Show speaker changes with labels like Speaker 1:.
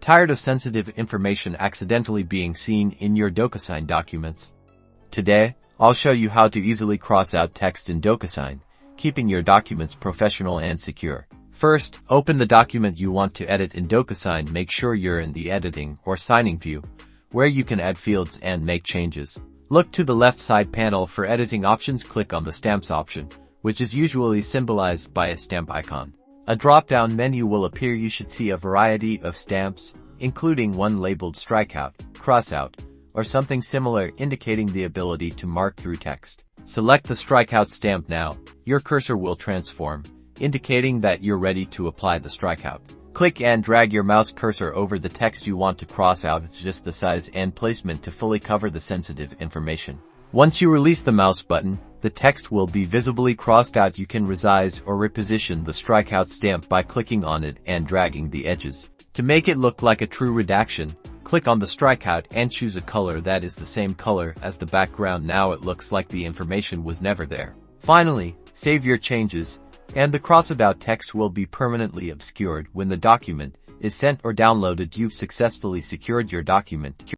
Speaker 1: Tired of sensitive information accidentally being seen in your Docusign documents? Today, I'll show you how to easily cross out text in Docusign, keeping your documents professional and secure. First, open the document you want to edit in Docusign. Make sure you're in the editing or signing view, where you can add fields and make changes. Look to the left side panel for editing options. Click on the stamps option, which is usually symbolized by a stamp icon. A drop-down menu will appear. You should see a variety of stamps, including one labeled Strikeout, Crossout, or something similar, indicating the ability to mark through text. Select the Strikeout stamp now. Your cursor will transform, indicating that you're ready to apply the Strikeout. Click and drag your mouse cursor over the text you want to cross out. Adjust the size and placement to fully cover the sensitive information. Once you release the mouse button, the text will be visibly crossed out. You can resize or reposition the Strikeout stamp by clicking on it and dragging the edges. To make it look like a true redaction, click on the Strikeout and choose a color that is the same color as the background. Now it looks like the information was never there. Finally, save your changes, and the crossabout text will be permanently obscured when the document is sent or downloaded. You've successfully secured your document.